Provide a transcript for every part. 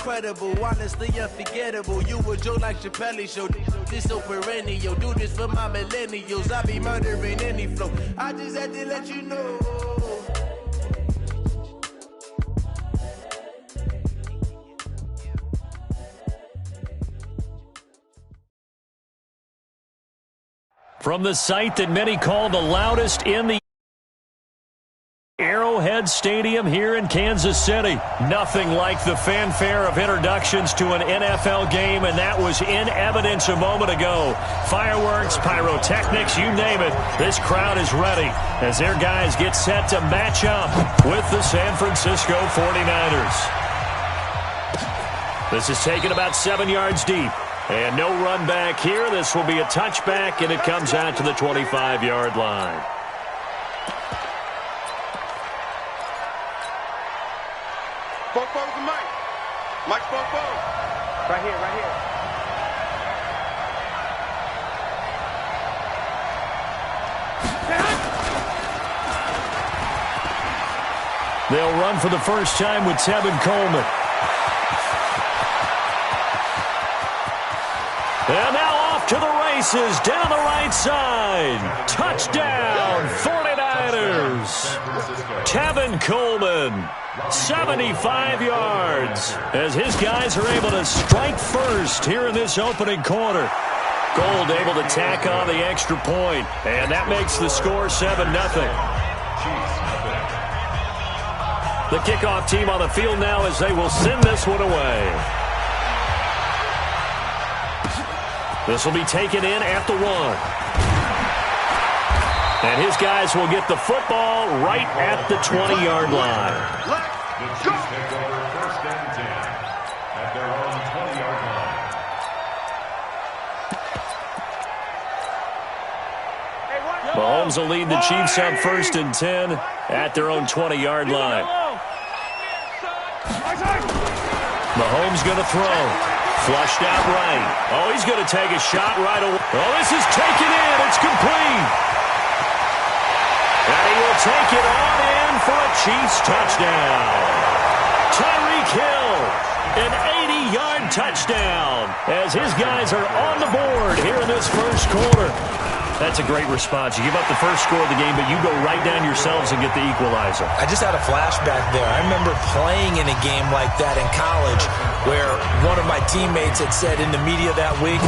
incredible, honestly unforgettable. You a joke like Chappelle Show. This so perennial. Do this for my millennials. I be murdering any flow. I just had to let you know. From the site that many call the loudest in the Arrowhead Stadium here in Kansas City. Nothing like the fanfare of introductions to an NFL game, and that was in evidence a moment ago. Fireworks, pyrotechnics, you name it. This crowd is ready as their guys get set to match up with the San Francisco 49ers. This is taken about 7 yards deep. And no run back here. This will be a touchback, and it comes out to the 25-yard line. Both to Mike. Mike's both. Right here, right here. They'll run for the first time with Tevin Coleman. And now off to the races, down the right side. Touchdown, 49ers. Tevin Coleman, 75 yards, as his guys are able to strike first here in this opening quarter. Gold able to tack on the extra point, and that makes the score 7-0. The kickoff team on the field now as they will send this one away. This will be taken in at the 1. And his guys will get the football right at the 20-yard line. Let's go. Take over first and 10 at their own 20-yard line. Mahomes will lead the Chiefs on first and 10 at their own 20-yard line. Mahomes going to throw. Flushed out right. Oh, he's going to take a shot right away. Oh, this is taken in. It's complete. And he will take it on in for a Chiefs touchdown. Tyreek Hill, an 80-yard touchdown as his guys are on the board here in this first quarter. That's a great response. You give up the first score of the game, but you go right down yourselves and get the equalizer. I just had a flashback there. I remember playing in a game like that in college where one of my teammates had said in the media that week,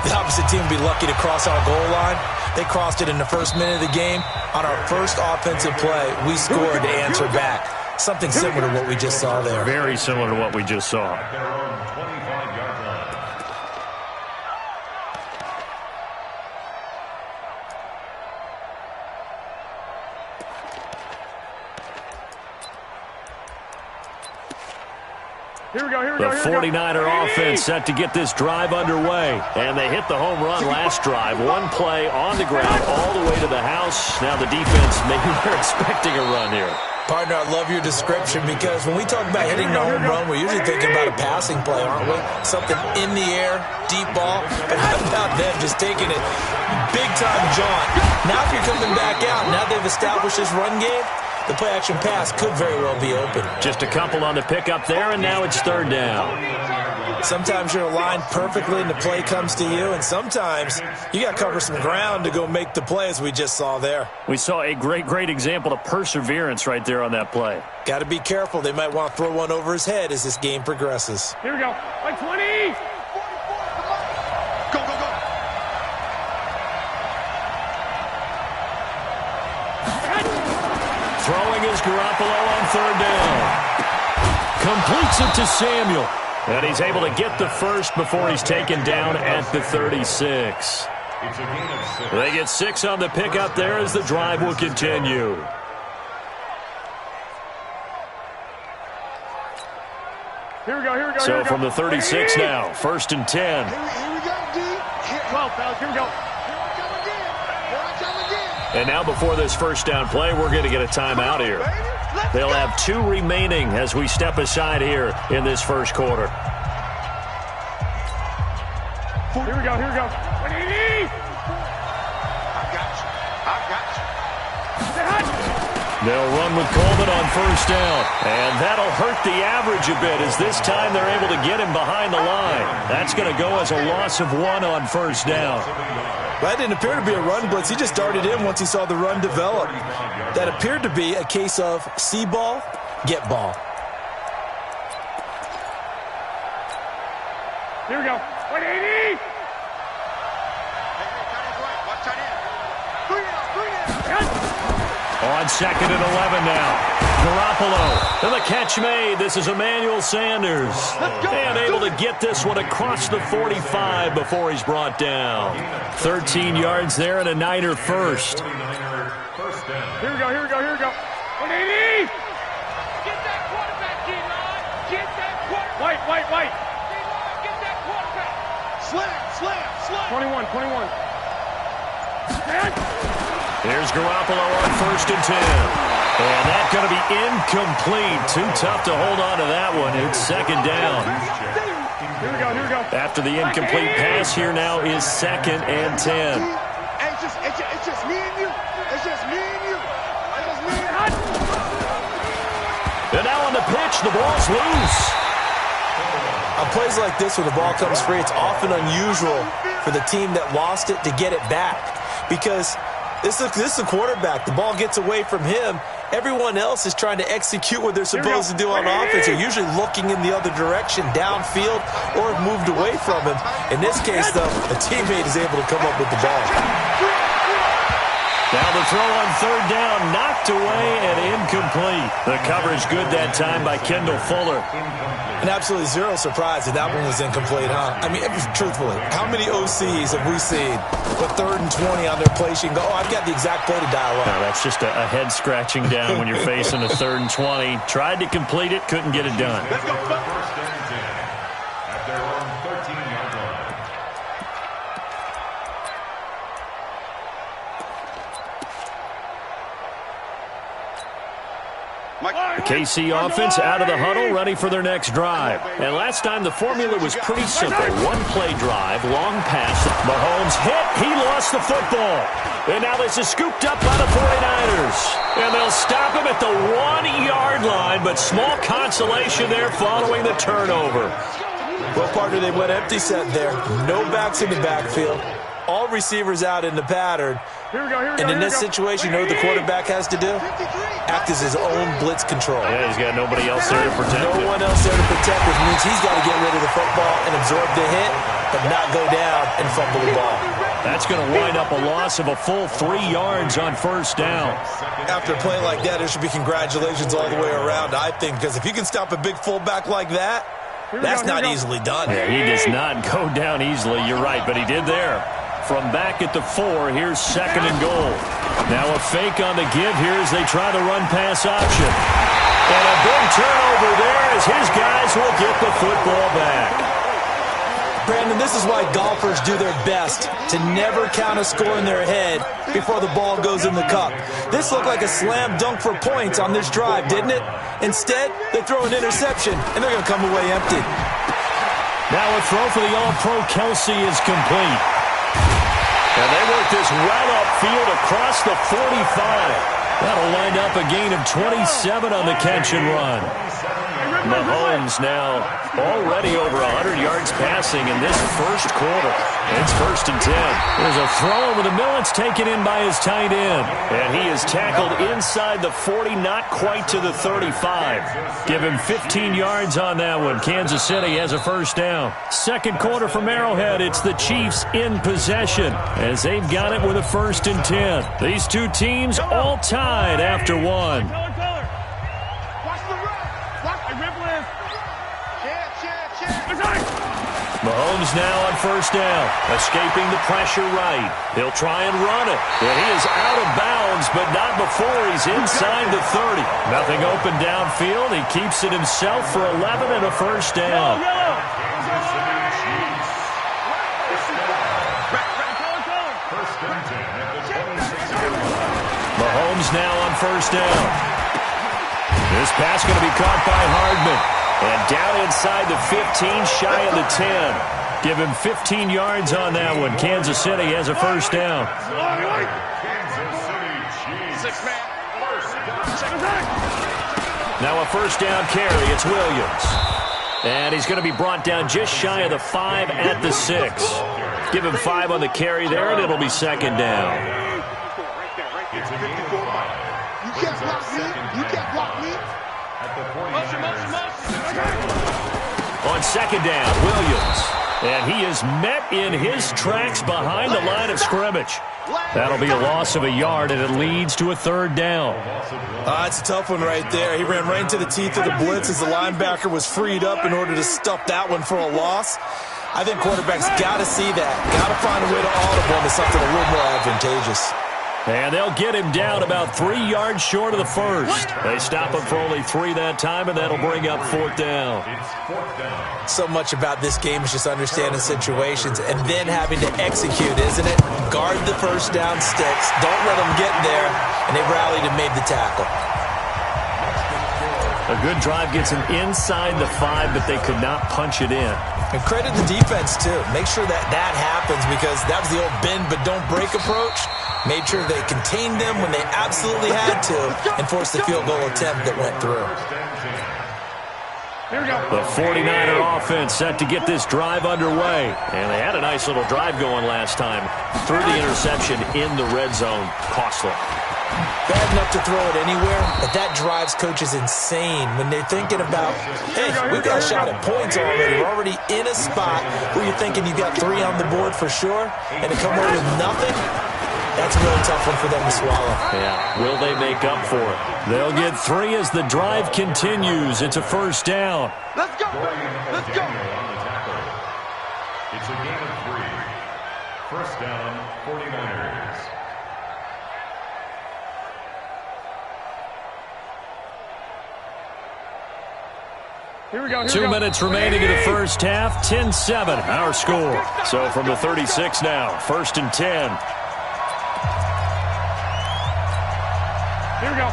the opposite team would be lucky to cross our goal line. They crossed it in the first minute of the game. On our first offensive play, we scored to answer back. Something similar to what we just saw there. Very similar to what we just saw. The 49er offense set to get this drive underway. And they hit the home run last drive. One play on the ground all the way to the house. Now the defense, maybe they're expecting a run here. Partner, I love your description because when we talk about hitting the home run, we're usually thinking about a passing play, aren't we? Something in the air, deep ball. But how about them just taking it big-time jaunt? Now if you're coming back out, now they've established this run game, the play-action pass could very well be open. Just a couple on the pickup there, and now it's third down. Sometimes you're aligned perfectly and the play comes to you, and sometimes you got to cover some ground to go make the play, as we just saw there. We saw a great example of perseverance right there on that play. Got to be careful. They might want to throw one over his head as this game progresses. Here we go. Like 20. Go, go, go. Throwing is Garoppolo on third down. Completes it to Samuel. And he's able to get the first before he's taken down at the 36. They get 6 on the pickup there as the drive will continue. Here we go. So from the 36 now, first and 10. Here we go, D. 12, fellas. Here we go. And now before this first down play, we're going to get a timeout here. They'll have 2 remaining as we step aside here in this first quarter. Here we go. 20. I got you. They'll run with Coleman on first down. And that'll hurt the average a bit as this time they're able to get him behind the line. That's going to go as a loss of 1 on first down. That didn't appear to be a run blitz. He just darted in once he saw the run develop. That appeared to be a case of see ball, get ball. Here we go. 180. On second and 11 now. Garoppolo. And the catch made. This is Emmanuel Sanders. And able to get this one across the 45 before he's brought down. 13 yards there and a Niner first. Here we go, here we go, here we go. 180. Get that quarterback, D-line. Get that quarterback. White. D-line, get that quarterback. Slam. 21. Here's Garoppolo on first and 10. And that's going to be incomplete. Too tough to hold on to that one. It's second down. Here we go. After the incomplete pass, here now is second and 10. It's just me and you. It's just me and you. And now on the pitch, the ball's loose. On plays like this, when the ball comes free, it's often unusual for the team that lost it to get it back. Because this is the quarterback. The ball gets away from him. Everyone else is trying to execute what they're supposed to do on offense. They're usually looking in the other direction, downfield, or have moved away from him. In this case, though, a teammate is able to come up with the ball. Now the throw on third down, knocked away and incomplete. The coverage good that time by Kendall Fuller. And absolutely zero surprise that that one was incomplete, huh? I mean, truthfully, how many OCs have we seen with 3rd and 20 on their play sheet and go, oh, I've got the exact play to dial up? No, that's just a head scratching down when you're facing a 3rd and 20. Tried to complete it, couldn't get it done. Let's go. First and 10 at their own 13-yard line. The KC offense out of the huddle, ready for their next drive. And last time the formula was pretty simple. One-play drive, long pass. Mahomes hit. He lost the football. And now this is scooped up by the 49ers. And they'll stop him at the 1-yard line, but small consolation there following the turnover. Well, partner, they went empty set there. No backs in the backfield. All receivers out in the pattern. And in this situation, you know what the quarterback has to do? Act as his own blitz control. Yeah, he's got nobody else there to protect him. No one else there to protect, which means he's got to get rid of the football and absorb the hit, but not go down and fumble the ball. That's going to wind up a loss of a full 3 yards on first down. After a play like that, there should be congratulations all the way around, I think, because if you can stop a big fullback like that, that's not easily done. Yeah, he does not go down easily, you're right, but he did there. From back at the 4, here's second and goal. Now a fake on the give here as they try the run-pass option. And a big turnover there as his guys will get the football back. Brandon, this is why golfers do their best to never count a score in their head before the ball goes in the cup. This looked like a slam dunk for points on this drive, didn't it? Instead, they throw an interception, and they're going to come away empty. Now a throw for the All-Pro Kelsey is complete. And they work this well upfield across the 45. That'll wind up a gain of 27 on the catch and run. Mahomes now already over 100 yards passing in this first quarter. It's first and 10. There's a throw over the middle. It's taken in by his tight end. And he is tackled inside the 40, not quite to the 35. Give him 15 yards on that one. Kansas City has a first down. Second quarter from Arrowhead. It's the Chiefs in possession as they've got it with a first and 10. These two teams all tied after one. Mahomes now on first down, escaping the pressure right. He'll try and run it. And he is out of bounds, but not before he's inside the 30. Nothing open downfield. He keeps it himself for 11 and a first down. Mahomes now on first down. This pass going to be caught by Hardman. And down inside the 15, shy of the 10. Give him 15 yards on that one. Kansas City has a first down. Kansas City Chiefs. 6-man. First down. Now a first down carry. It's Williams. And he's going to be brought down just shy of the 5 at the 6. Give him 5 on the carry there, and it'll be second down. It's a game of 5. You can't block me. You can't block me. At the 49ers. On second down, Williams. And he is met in his tracks behind the line of scrimmage. That'll be a loss of a yard, and it leads to a third down. It's a tough one right there. He ran right into the teeth of the blitz as the linebacker was freed up in order to stop that one for a loss. I think quarterbacks got to see that. Got to find a way to audible into something a little more advantageous. And they'll get him down about 3 yards short of the first. They stop him for only 3 that time, and that'll bring up fourth down. So much about this game is just understanding situations and then having to execute, isn't it? Guard the first down sticks. Don't let them get there. And they rallied and made the tackle. A good drive gets them inside the 5, but they could not punch it in. And credit the defense, too. Make sure that happens, because that was the old bend but don't break approach. Made sure they contained them when they absolutely had to and forced the field goal attempt that went through. Here we go. The 49er offense set to get this drive underway. And they had a nice little drive going last time. Threw the interception in the red zone. Costly. Bad enough to throw it anywhere, but that drives coaches insane when they're thinking about, hey, we've got a shot at points already. We're already in a spot where you're thinking you got 3 on the board for sure, and to come away with nothing, that's a really tough one for them to swallow. Yeah, will they make up for it? They'll get 3 as the drive continues. It's a first down. Let's go. Let's go. It's a game of 3. First down, 49ers. Here we go. 2 minutes remaining in the first half. 10-7, our score. So from the 36 now, first and 10. Here we go.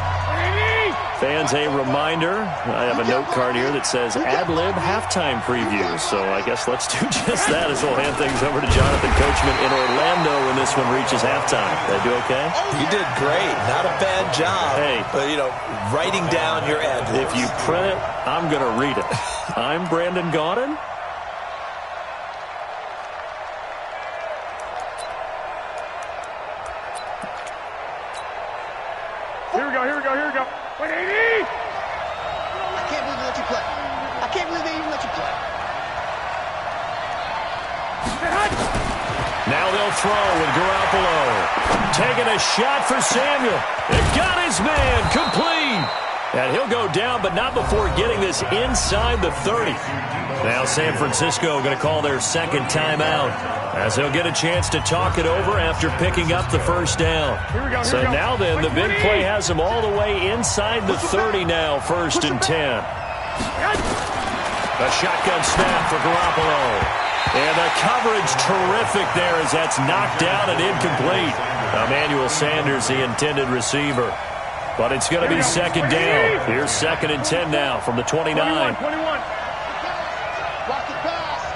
Fans, a reminder, I have a note card here that says ad-lib halftime preview. So I guess let's do just that as we'll hand things over to Jonathan Coachman in Orlando when this one reaches halftime. Did I do okay? You did great. Not a bad job. Hey. But, writing down your ad-libs. If you print it, I'm going to read it. I'm Brandon Gaudin. Here we go. Here we go. Here we go. 180. I can't believe they let you play. I can't believe they even let you play. Now they'll throw with Garoppolo. Taking a shot for Samuel. It got his man complete. And he'll go down, but not before getting this inside the 30. Now San Francisco going to call their second timeout, as they'll get a chance to talk it over after picking up the first down. So now then, the big play has them all the way inside the 30 now, first and 10. A shotgun snap for Garoppolo. And the coverage terrific there as that's knocked down and incomplete. Emmanuel Sanders, the intended receiver. But it's going to be second down. Here's second and 10 now from the 29. 21. Watch the pass.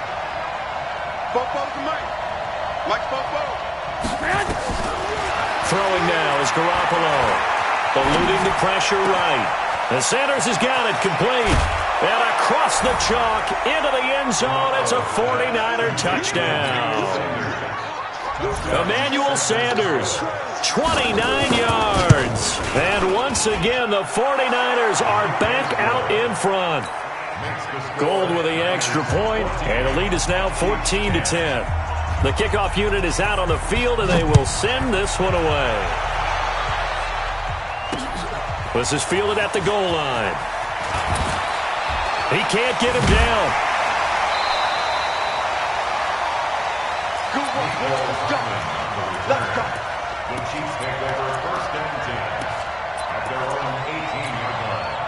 Bofo's the Mike. Mike's Bofo. Throwing now is Garoppolo. Eluding the pressure right. And Sanders has got it complete. And across the chalk into the end zone. It's a 49er touchdown. Emmanuel Sanders, 29 yards. And once again, the 49ers are back out in front. Gold with the extra point, and the lead is now 14-10. The kickoff unit is out on the field, and they will send this one away. This is fielded at the goal line. He can't get him down. Let's go. The Chiefs take over first and 10 at their own 18-yard line.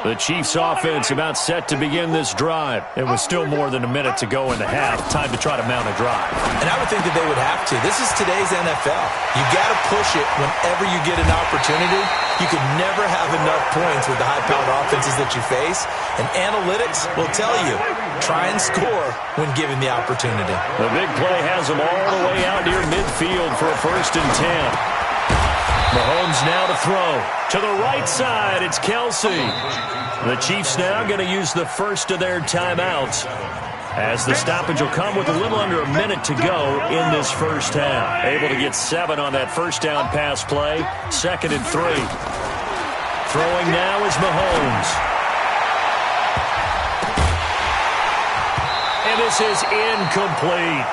The Chiefs offense about set to begin this drive. It was still more than a minute to go in the half. Time to try to mount a drive. And I would think that they would have to. This is today's NFL. You got to push it whenever you get an opportunity. You could never have enough points with the high-powered offenses that you face. And analytics will tell you, try and score when given the opportunity. The big play has them all the way out near midfield for a first and 10. Mahomes now to throw. To the right side, it's Kelsey. The Chiefs now going to use the first of their timeouts, as the stoppage will come with a little under a minute to go in this first half. Able to get 7 on that first down pass play. 2nd and 3. Throwing now is Mahomes. And this is incomplete.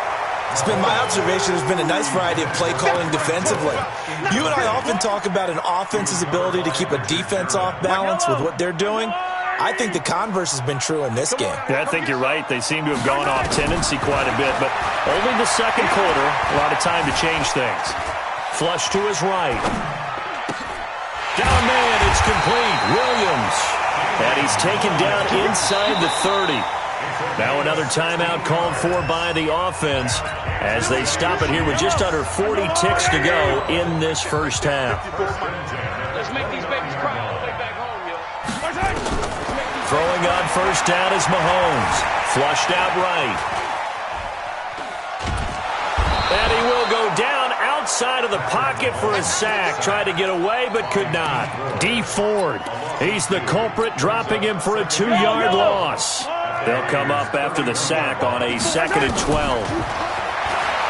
It's been my observation there's been a nice variety of play calling defensively. You and I often talk about an offense's ability to keep a defense off balance with what they're doing. I think the converse has been true in this game. Yeah, I think you're right. They seem to have gone off tendency quite a bit, but only the second quarter, a lot of time to change things. Flush to his right. Down man, it's complete. Williams. And he's taken down inside the 30. Now another timeout called for by the offense as they stop it here with just under 40 ticks to go in this first half. Let's make these babies cry all the way back home, yo. Throwing on first down is Mahomes. Flushed out right. And he will go down outside of the pocket for a sack. Tried to get away but could not. D. Ford, he's the culprit, dropping him for a 2-yard loss. They'll come up after the sack on a 2nd and 12.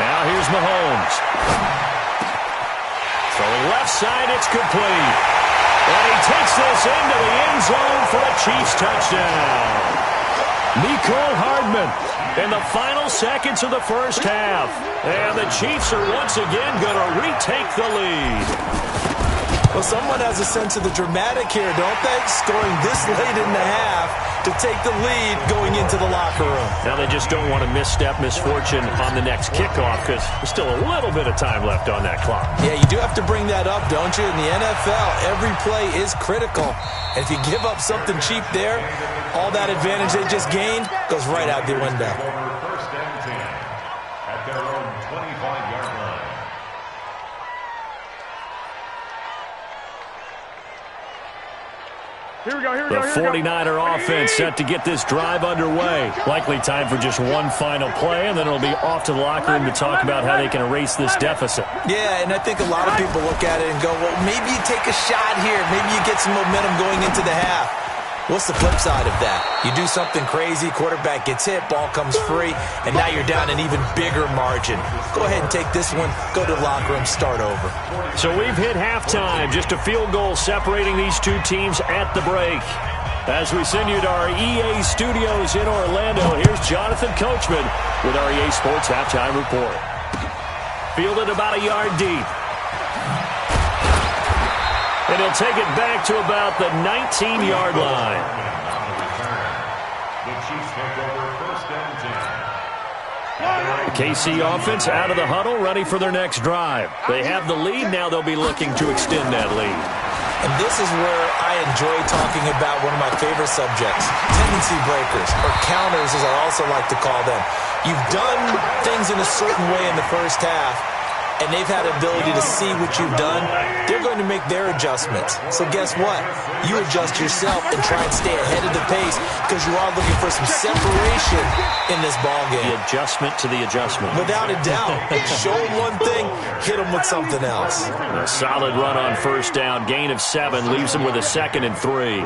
Now here's Mahomes. Throwing left side, it's complete. And he takes this into the end zone for a Chiefs touchdown. Mecole Hardman in the final seconds of the first half. And the Chiefs are once again going to retake the lead. Well, someone has a sense of the dramatic here, don't they? Scoring this late in the half to take the lead going into the locker room. Now they just don't want to misfortune on the next kickoff because there's still a little bit of time left on that clock. Yeah, you do have to bring that up, don't you? In the NFL, every play is critical. And if you give up something cheap there, all that advantage they just gained goes right out the window. First and 10 at their own 25-yard line. Here we go, here we The go, here we go. 49er offense set to get this drive underway. Likely time for just one final play, and then it'll be off to the locker room to talk about how they can erase this deficit. Yeah, and I think a lot of people look at it and go, well, maybe you take a shot here. Maybe you get some momentum going into the half. What's the flip side of that? You do something crazy, quarterback gets hit, ball comes free, and now you're down an even bigger margin. Go ahead and take this one, go to the locker room, start over. So we've hit halftime, just a field goal separating these two teams at the break. As we send you to our EA studios in Orlando, here's Jonathan Coachman with our EA Sports Halftime Report. Fielded about a yard deep. And he'll take it back to about the 19-yard line. The Chiefs take over first and 10. The KC offense out of the huddle, ready for their next drive. They have the lead. Now they'll be looking to extend that lead. And this is where I enjoy talking about one of my favorite subjects, tendency breakers, or counters as I also like to call them. You've done things in a certain way in the first half, and they've had the ability to see what you've done. They're going to make their adjustments. So guess what? You adjust yourself and try and stay ahead of the pace because you are looking for some separation in this ballgame. The adjustment to the adjustment. Without a doubt. Show them one thing, hit them with something else. A solid run on first down. Gain of 7 leaves them with a 2nd and 3.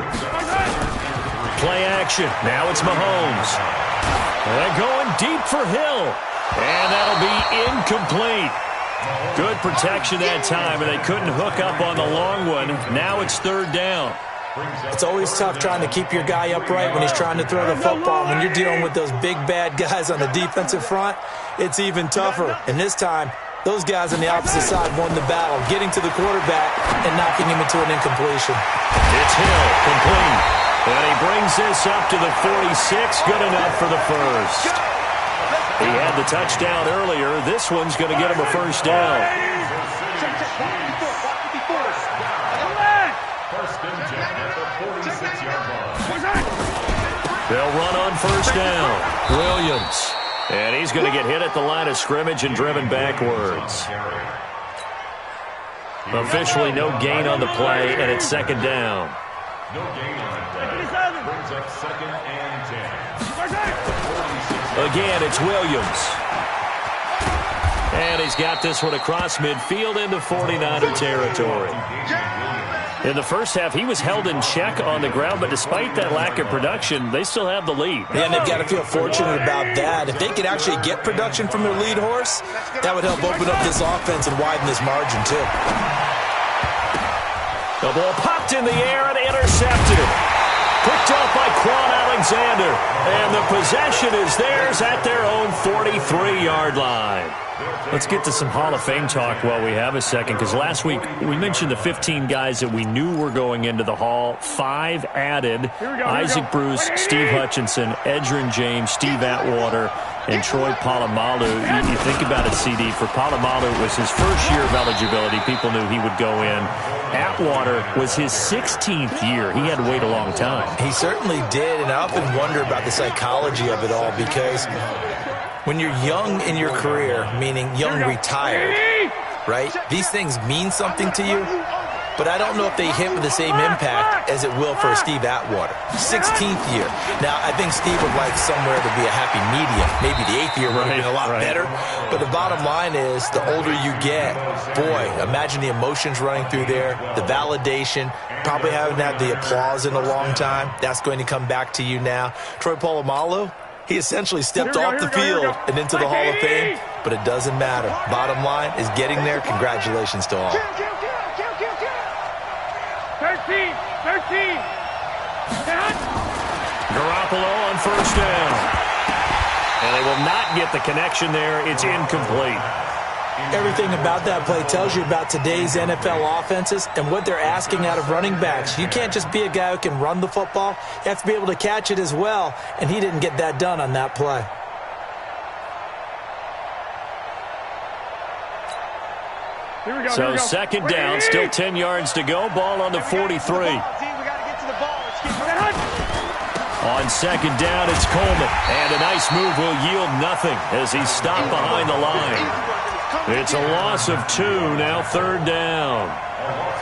Play action. Now it's Mahomes. They're going deep for Hill. And that'll be incomplete. Good protection that time, and they couldn't hook up on the long one. Now it's 3rd down. It's always tough trying to keep your guy upright when he's trying to throw the football. When you're dealing with those big, bad guys on the defensive front, it's even tougher. And this time, those guys on the opposite side won the battle, getting to the quarterback and knocking him into an incompletion. It's Hill, complete. And he brings this up to the 46, good enough for the first. He had the touchdown earlier. This one's going to get him a first down. First and 10 at the 46-yard line. They'll run on first down. Williams. And he's going to get hit at the line of scrimmage and driven backwards. Officially no gain on the play, and it's 2nd down. No gain on the play. Brings up 2nd and 10. Again, it's Williams. And he's got this one across midfield into 49er territory. In the first half, he was held in check on the ground, but despite that lack of production, they still have the lead. Yeah, and they've got to feel fortunate about that. If they could actually get production from their lead horse, that would help open up this offense and widen this margin, too. The ball popped in the air and intercepted. Picked off by Quan Alexander. And the possession is theirs at their own 43-yard line. Let's get to some Hall of Fame talk while we have a second, because last week we mentioned the 15 guys that we knew were going into the Hall. 5 added: Isaac Bruce, Steve Hutchinson, Edgerrin James, Steve Atwater, and Troy Polamalu. You think about it, CD. For Polamalu, it was his first year of eligibility. People knew he would go in. Atwater was his 16th year. He had to wait a long time. He certainly did, and I often wonder about the psychology of it all, because when you're young in your career, meaning young retired, right, these things mean something to you, but I don't know if they hit with the same impact as it will for Steve Atwater. 16th year. Now, I think Steve would like somewhere to be a happy medium. Maybe the 8th year would have been a lot better. But the bottom line is, the older you get, boy, imagine the emotions running through there, the validation, probably haven't had the applause in a long time. That's going to come back to you now. Troy Polamalu, he essentially stepped off the field and into the Hall of Fame, but it doesn't matter. Bottom line is getting there. Congratulations to all. 13. Garoppolo on first down. And they will not get the connection there. It's incomplete. Everything about that play tells you about today's NFL offenses and what they're asking out of running backs. You can't just be a guy who can run the football. You have to be able to catch it as well, and he didn't get that done on that play. So second down, still 10 yards to go. Ball on the 43. On second down, it's Coleman. And a nice move will yield nothing as he's stopped behind the line. It's a loss of 2, now third down.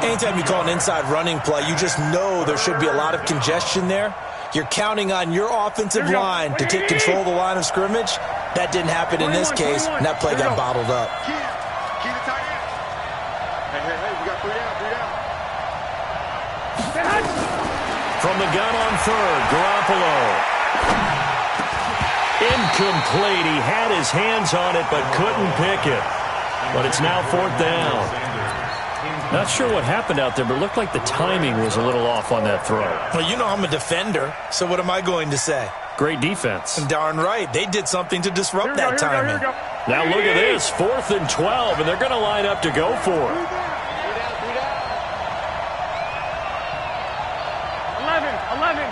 Anytime you call an inside running play, you just know there should be a lot of congestion there. You're counting on your offensive line to take control of the line of scrimmage. That didn't happen in this case, and that play got bottled up. From the gun on third, Garoppolo. Incomplete. He had his hands on it but couldn't pick it. But it's now fourth down. Not sure what happened out there, but it looked like the timing was a little off on that throw. Well, you know I'm a defender, so what am I going to say? Great defense. And darn right. They did something to disrupt that timing. Now look at this. 4th and 12, and they're going to line up to go for it. 11.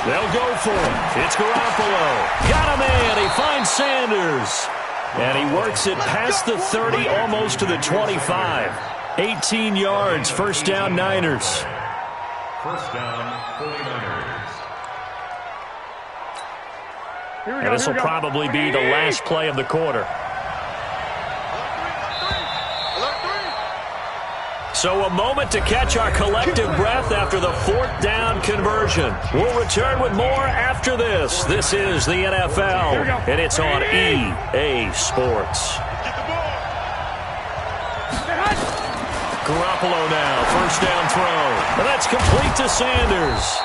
They'll go for it. It's Garoppolo. Got a man. He finds Sanders. And he works it past the 30, almost to the 25. 18 yards. First down, Niners. First down, 49ers. And this will probably be the last play of the quarter. So a moment to catch our collective breath after the 4th down conversion. We'll return with more after this. This is the NFL, and it's on EA Sports. Garoppolo now, first down throw. And that's complete to Sanders.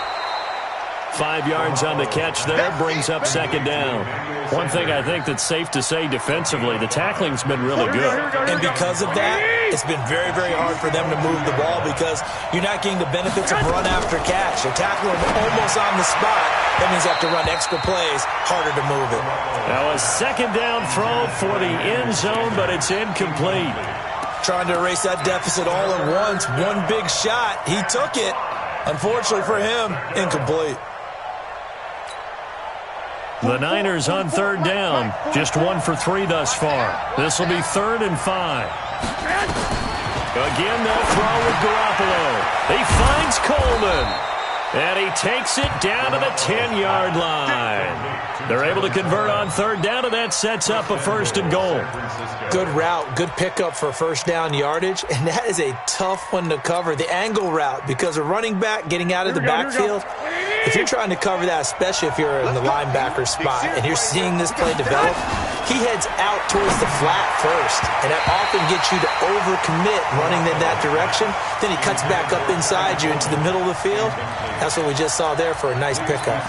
5 yards on the catch there, brings up second down. One thing I think that's safe to say defensively, the tackling's been really good. And because of that, it's been very, very hard for them to move the ball because you're not getting the benefits of run after catch. You're tackling almost on the spot. That means you have to run extra plays, harder to move it. Now a second down throw for the end zone, but it's incomplete. Trying to erase that deficit all at once. One big shot. He took it. Unfortunately for him, incomplete. The Niners on third down. Just 1 for 3 thus far. This will be 3rd and 5. Again, they'll throw with Garoppolo. He finds Coleman. And he takes it down to the 10-yard line. They're able to convert on third down, and that sets up a 1st and goal. Good route, good pickup for first down yardage, and that is a tough one to cover. The angle route, because a running back getting out of the backfield, If you're trying to cover that, especially if you're in the linebacker spot, and you're seeing this play develop, he heads out towards the flat first, and that often gets you to overcommit running in that direction. Then he cuts back up inside you into the middle of the field. That's what we just saw there for a nice pickup.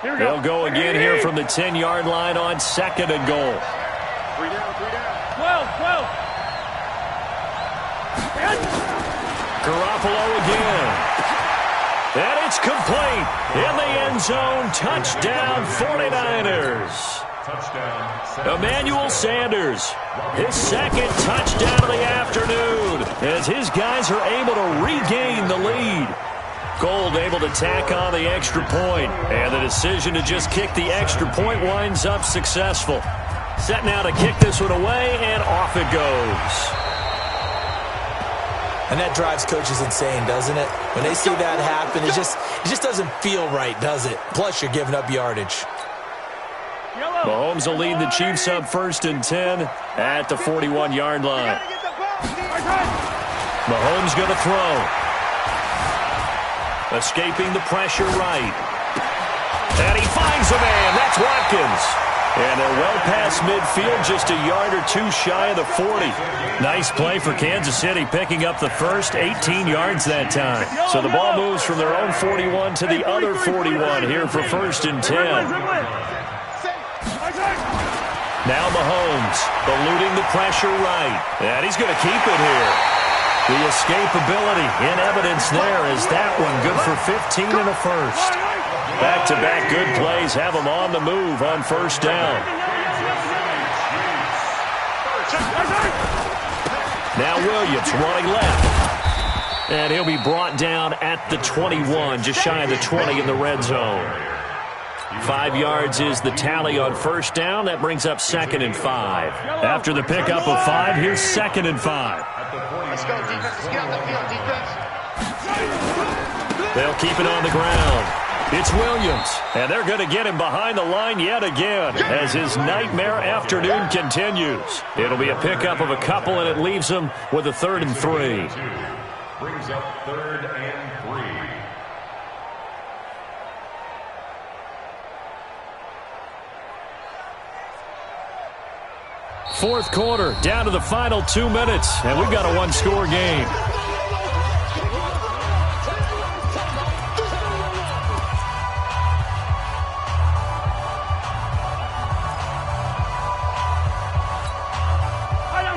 They'll go again here from the 10-yard line on 2nd and goal. 3 down, 3 down. 12. Garoppolo again. And it's complete. In the end zone. Touchdown 49ers. Emmanuel Sanders. His 2nd touchdown of the afternoon as his guys are able to regain the lead. Gold able to tack on the extra point, and the decision to just kick the extra point winds up successful. Set now to kick this one away, and off it goes. And that drives coaches insane, doesn't it? When they see that happen, it just doesn't feel right, does it? Plus, you're giving up yardage. Mahomes will lead the Chiefs up 1st and 10 at the 41-yard line. Mahomes going to throw. Escaping the pressure right. And he finds a man. That's Watkins. And they're well past midfield, just a yard or two shy of the 40. Nice play for Kansas City, picking up the first 18 yards that time. So the ball moves from their own 41 to the other 41 here for 1st and 10. Now Mahomes eluding the pressure right. And he's going to keep it here. The escapability in evidence there is that one good for 15 and a first. Back-to-back good plays have him on the move on 1st down. Now Williams running left. And he'll be brought down at the 21, just shy of the 20 in the red zone. 5 yards is the tally on 1st down. That brings up 2nd and 5. After the pickup of 5, here's 2nd and 5. Let's go, defense. Let's get on the field, defense. They'll keep it on the ground. It's Williams, and they're going to get him behind the line yet again as his nightmare afternoon continues. It'll be a pickup of a couple, and it leaves him with a 3rd and 3. Brings up 3rd and 3. Fourth quarter, down to the final 2 minutes, and we've got a one-score game.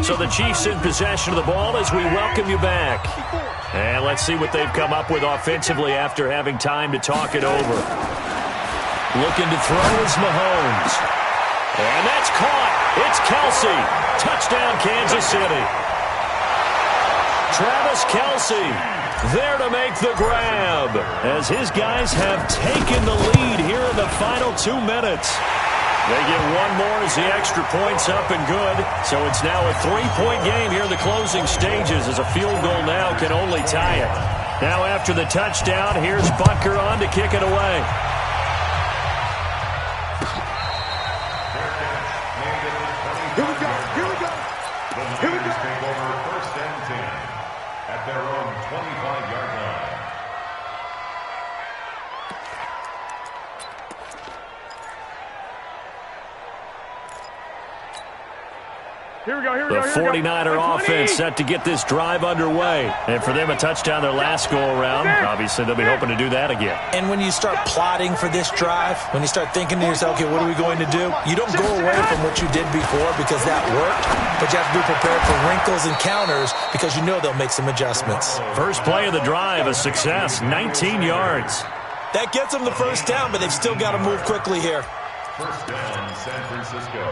So the Chiefs in possession of the ball as we welcome you back. And let's see what they've come up with offensively after having time to talk it over. Looking to throw is Mahomes. And that's caught. It's Kelsey. Touchdown, Kansas City. Travis Kelsey there to make the grab as his guys have taken the lead here in the final 2 minutes. They get one more as the extra point's up and good. So it's now a 3-point game here in the closing stages as a field goal now can only tie it. Now after the touchdown, here's Butker on to kick it away. Here we go. The Niners take over 1st and 10 at their own 25-yard line. Here we go. The 49er offense set to get this drive underway. And for them, a touchdown their last go-around. Obviously, they'll be hoping to do that again. And when you start plotting for this drive, when you start thinking to yourself, okay, what are we going to do? You don't go away from what you did before because that worked, but you have to be prepared for wrinkles and counters because you know they'll make some adjustments. First play of the drive, a success, 19 yards. That gets them the first down, but they've still got to move quickly here. First down, San Francisco.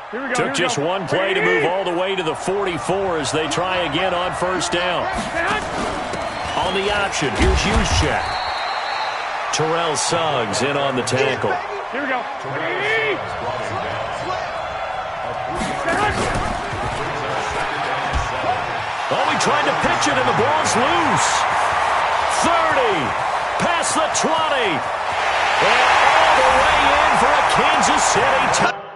Took just one play to move all the way to the 44 as they try again on first down. On the option, here's Juszczyk. Terrell Suggs in on the tackle. Here we go. Oh, he tried to pitch it and the ball's loose. 30, past the 20. And all the way in for a Kansas City touchdown.